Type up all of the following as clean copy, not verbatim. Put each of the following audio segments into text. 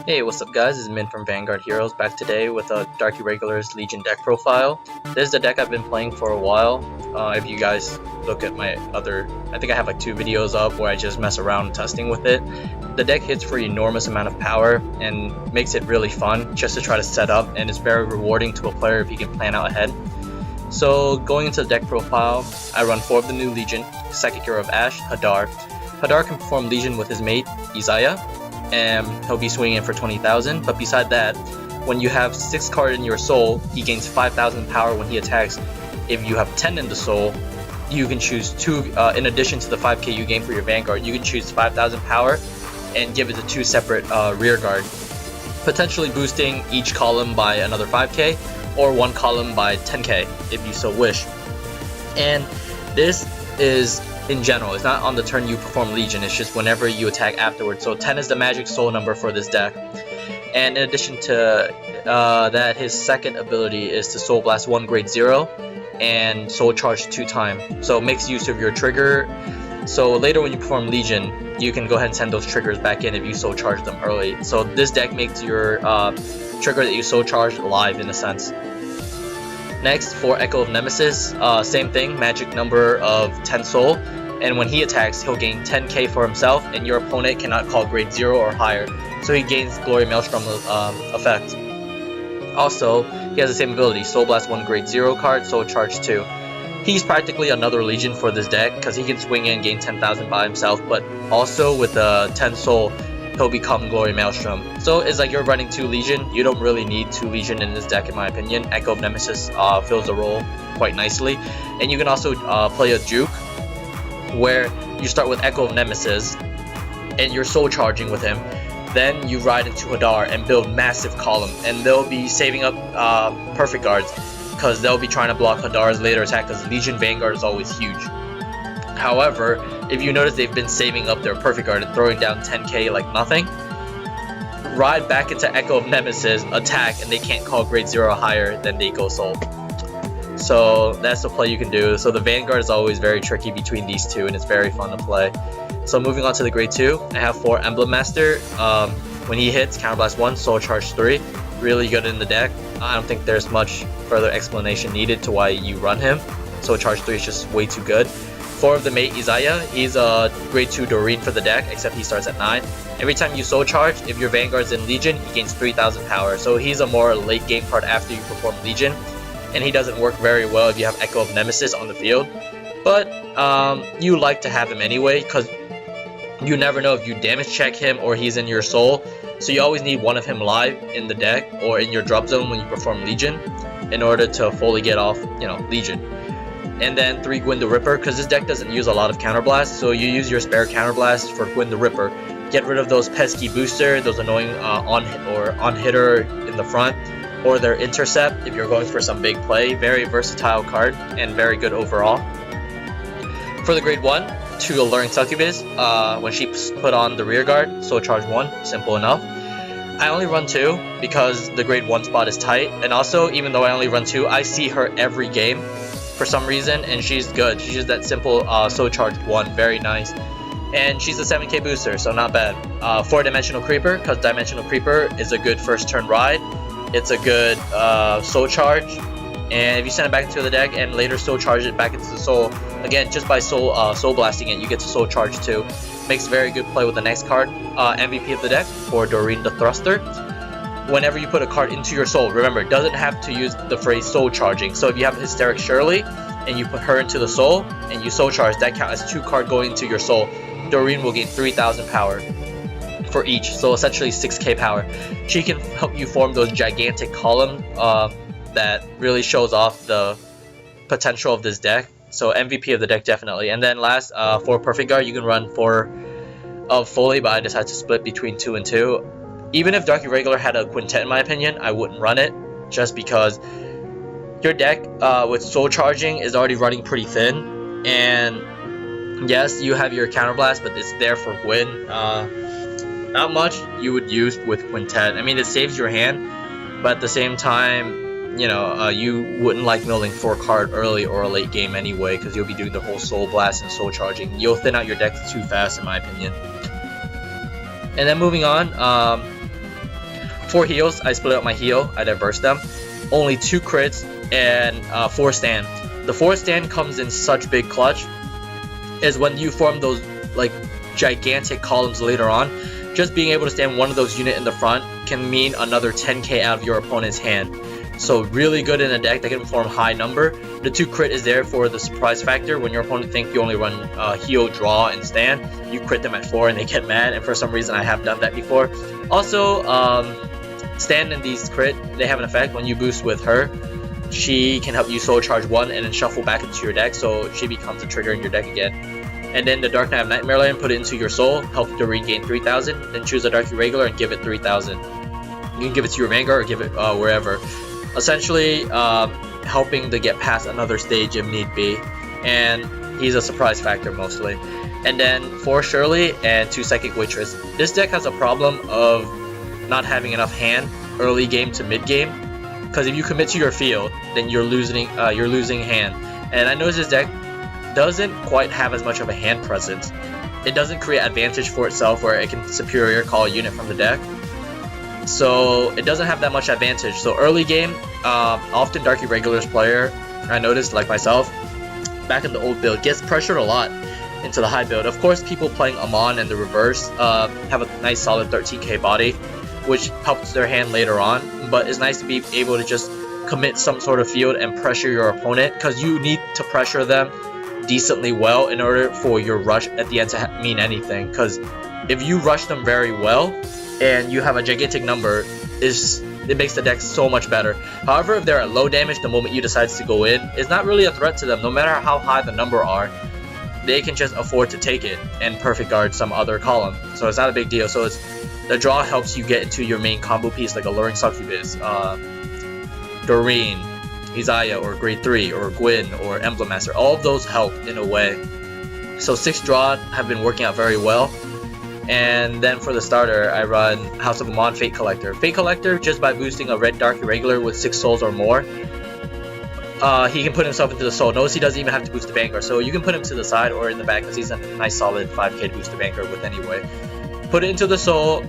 Hey, what's up guys? This is Min from Vanguard Heroes, back today with a Dark Irregulars Legion deck profile. This is the deck I've been playing for a while. If you guys look at my other, I think I have like 2 videos up where I just mess around testing with it. The deck hits for an enormous amount of power and makes it really fun just to try to set up, and it's very rewarding to a player if he can plan out ahead. So going into the deck profile, I run 4 of the new Legion, Psychic Hero of Ash, Hadar. Hadar can perform Legion with his mate, Isaiah, and he'll be swinging in for 20,000, but beside that, when you have 6 cards in your soul, he gains 5,000 power when he attacks. If you have 10 in the soul, you can choose 2, in addition to the 5k you gain for your Vanguard, you can choose 5,000 power and give it to 2 separate rear guard, potentially boosting each column by another 5k, or 1 column by 10k if you so wish. And this is in general, it's not on the turn you perform Legion, it's just whenever you attack afterwards. So 10 is the magic soul number for this deck. And in addition to that, his second ability is to Soul Blast 1 grade 0 and Soul Charge 2 times. So it makes use of your trigger. So later when you perform Legion, you can go ahead and send those triggers back in if you Soul Charge them early. So this deck makes your trigger that you Soul Charge live in a sense. Next, for Echo of Nemesis, same thing, magic number of 10 soul, and when he attacks, he'll gain 10k for himself, and your opponent cannot call grade 0 or higher, so he gains Glory Maelstrom effect. Also, he has the same ability, Soul Blast 1 grade 0 card, Soul Charge 2. He's practically another Legion for this deck, because he can swing in and gain 10,000 by himself, but also with the 10 soul, he'll become Glory Maelstrom. So it's like you're running 2 Legion. You don't really need 2 Legion in this deck in my opinion. Echo of Nemesis fills the role quite nicely. And you can also play a juke where you start with Echo of Nemesis and you're soul charging with him. Then you ride into Hadar and build massive column, and they'll be saving up perfect guards because they'll be trying to block Hadar's later attack, because Legion Vanguard is always huge. However, if you notice they've been saving up their perfect guard and throwing down 10k like nothing, ride back into Echo of Nemesis, attack, and they can't call grade 0 or higher, then they go soul. So that's the play you can do. So the Vanguard is always very tricky between these two, and it's very fun to play. So moving on to the grade 2, I have 4 Emblem Master. When he hits, Counterblast 1, Soul Charge 3. Really good in the deck. I don't think there's much further explanation needed to why you run him. Soul Charge 3 is just way too good. 4 of the mate, Isaiah, he's a grade 2 Doreen for the deck, except he starts at 9. Every time you soul charge, if your Vanguard's in Legion, he gains 3,000 power. So he's a more late game card after you perform Legion, and he doesn't work very well if you have Echo of Nemesis on the field. But you like to have him anyway, because you never know if you damage check him or he's in your soul. So you always need one of him live in the deck or in your drop zone when you perform Legion in order to fully get off, Legion. And then 3 Gwyn the Ripper, because this deck doesn't use a lot of counterblast, so you use your spare counterblast for Gwyn the Ripper. Get rid of those pesky booster, those annoying on-hitter in the front, or their intercept if you're going for some big play. Very versatile card and very good overall. For the grade 1, 2 Alluring Succubus, when she put on the rear guard, Soul Charge 1, simple enough. I only run 2 because the grade 1 spot is tight, and also even though I only run 2, I see her every game for some reason, and she's good. She's just that simple Soul Charge 1, very nice. And she's a 7k booster, so not bad. 4 Dimensional Creeper, because Dimensional Creeper is a good first turn ride. It's a good Soul Charge, and if you send it back into the deck and later Soul Charge it back into the Soul, again, just by Soul Blasting it, you get to Soul Charge too. Makes very good play with the next card. MVP of the deck for Doreen the Thruster. Whenever you put a card into your soul, remember, it doesn't have to use the phrase soul charging. So if you have Hysteric Shirley and you put her into the soul and you soul charge, that counts as 2 cards going into your soul. Doreen will gain 3,000 power for each, so essentially 6k power. She can help you form those gigantic columns that really shows off the potential of this deck. So MVP of the deck definitely. And then last, for Perfect Guard, you can run 4 of Foley, but I decided to split between 2 and 2. Even if Dark Irregular had a quintet in my opinion, I wouldn't run it, just because your deck with soul charging is already running pretty thin, and yes, you have your counterblast, but it's there for Gwyn. Not much you would use with quintet. I mean, it saves your hand, but at the same time, you wouldn't like milling 4 card early or a late game anyway, because you'll be doing the whole soul blast and soul charging. You'll thin out your deck too fast in my opinion. And then moving on, 4 heals, I split up my heal, I diverse them. Only 2 crits and 4 stand. The 4 stand comes in such big clutch, is when you form those like gigantic columns later on. Just being able to stand one of those units in the front can mean another 10k out of your opponent's hand. So really good in a deck that can form high number. The 2 crit is there for the surprise factor. When your opponent thinks you only run heal, draw, and stand, you crit them at 4 and they get mad, and for some reason I have done that before. Also, stand and these crit, they have an effect when you boost with her. She can help you soul charge 1 and then shuffle back into your deck, so she becomes a trigger in your deck again. And then the Dark Knight of Nightmare Land, put it into your soul, help you to regain 3000, then choose a Dark Irregular and give it 3000. You can give it to your Vanguard or give it wherever. Essentially, helping to get past another stage if need be. And he's a surprise factor mostly. And then 4 Shirley and 2 Psychic Waitress. This deck has a problem of not having enough hand early game to mid game. Because if you commit to your field, then you're losing hand. And I noticed this deck doesn't quite have as much of a hand presence. It doesn't create advantage for itself where it can superior call a unit from the deck. So it doesn't have that much advantage. So early game, often Dark Irregulars player, I noticed, like myself, back in the old build, gets pressured a lot into the high build. Of course, people playing Amon and the reverse have a nice solid 13k body, which helps their hand later on. But it's nice to be able to just commit some sort of field and pressure your opponent, because you need to pressure them decently well in order for your rush at the end to mean anything. Because if you rush them very well and you have a gigantic number, it makes the deck so much better. However, if they're at low damage the moment you decide to go in, it's not really a threat to them. No matter how high the number are, they can just afford to take it and perfect guard some other column. So it's not a big deal. So the draw helps you get into your main combo piece, like Alluring Succubus, Doreen, Isaiah, or Grade 3, or Gwyn, or Emblem Master. All of those help in a way. So 6 draw have been working out very well. And then for the starter, I run House of Amon, Fate Collector. Fate Collector, just by boosting a red Dark Irregular with 6 souls or more, he can put himself into the soul. Notice he doesn't even have to boost the Vanguard, so you can put him to the side or in the back because he's a nice solid 5k to boost the Vanguard with anyway. Put it into the soul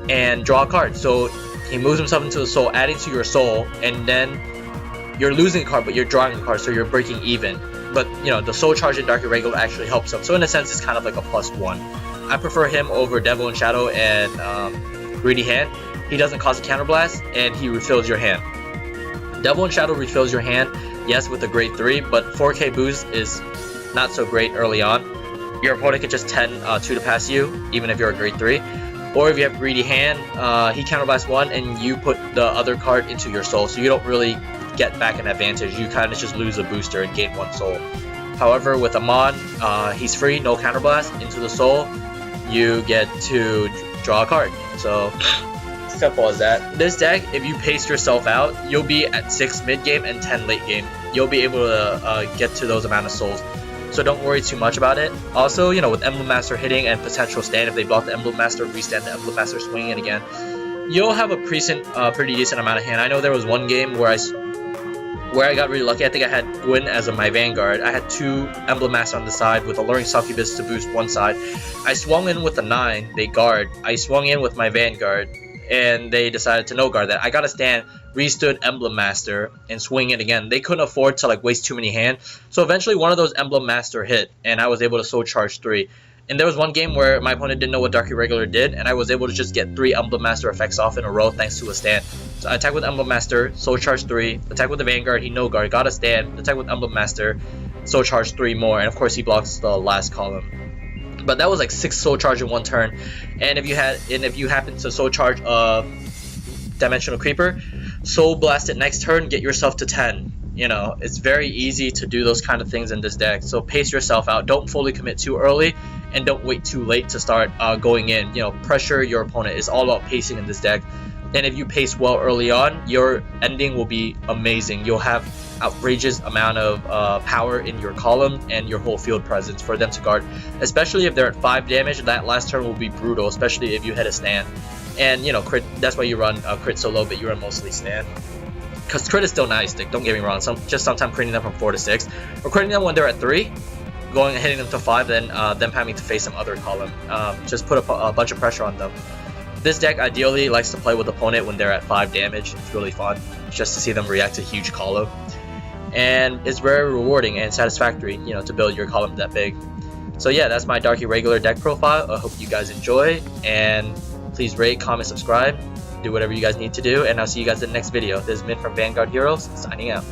and draw a card. So he moves himself into the soul, adding to your soul, and then you're losing a card, but you're drawing a card, so you're breaking even. But, you know, the soul charge in Dark Irregular actually helps him. So in a sense, it's kind of like a +1. I prefer him over Devil in Shadow and Greedy Hand. He doesn't cause a counterblast, and he refills your hand. Devil in Shadow refills your hand, yes, with a Grade 3, but 4k boost is not so great early on. Your opponent can just 10-2 to pass you, even if you're a Grade 3. Or if you have Greedy Hand, he counterblasts 1, and you put the other card into your soul, so you don't really get back an advantage. You kind of just lose a booster and gain 1 soul. However, with Amon, he's free, no counterblast, into the soul, you get to draw a card. So simple as that. This deck, if you pace yourself out, you'll be at 6 mid game and 10 late game. You'll be able to get to those amount of souls. So don't worry too much about it. Also, you know, with Emblem Master hitting and potential stand, if they block the Emblem Master, restand the Emblem Master, swinging it again, you'll have a pretty decent amount of hand. I know there was one game where I got really lucky. I think I had Gwyn as my Vanguard. I had 2 Emblem Master on the side with Alluring Succubus to boost one side. I swung in with the 9, they guard. I swung in with my Vanguard, and they decided to no guard that. I got to stand, restood Emblem Master, and swing it again. They couldn't afford to like waste too many hand. So eventually one of those Emblem Master hit, and I was able to soul charge 3. And there was one game where my opponent didn't know what Dark Irregular did, and I was able to just get 3 Emblem Master effects off in a row thanks to a stand. So I attack with Emblem Master, soul charge 3, attack with the Vanguard, he no guard, got a stand, attack with Emblem Master, soul charge 3 more, and of course he blocks the last column. But that was like 6 soul charge in one turn. And if you happen to soul charge a Dimensional Creeper, soul blast it next turn, get yourself to 10. You know, it's very easy to do those kind of things in this deck. So pace yourself out. Don't fully commit too early, and don't wait too late to start going in. You know, pressure your opponent. It's all about pacing in this deck. And if you pace well early on, your ending will be amazing. You'll have outrageous amount of power in your column and your whole field presence for them to guard. Especially if they're at 5 damage, that last turn will be brutal, especially if you hit a stand. And, you know, crit, that's why you run crit so low, but you run mostly stand. Because crit is still nice, don't get me wrong. Just sometimes critting them from 4 to 6. Or critting them when they're at 3, going and hitting them to 5, then them having to face some other column. Just put a bunch of pressure on them. This deck ideally likes to play with opponent when they're at 5 damage. It's really fun just to see them react to huge column. And it's very rewarding and satisfactory, you know, to build your column that big. So yeah, that's my Dark Irregular deck profile. I hope you guys enjoy, and please rate, comment, subscribe, do whatever you guys need to do, and I'll see you guys in the next video. This is Min from Vanguard Heroes, signing out.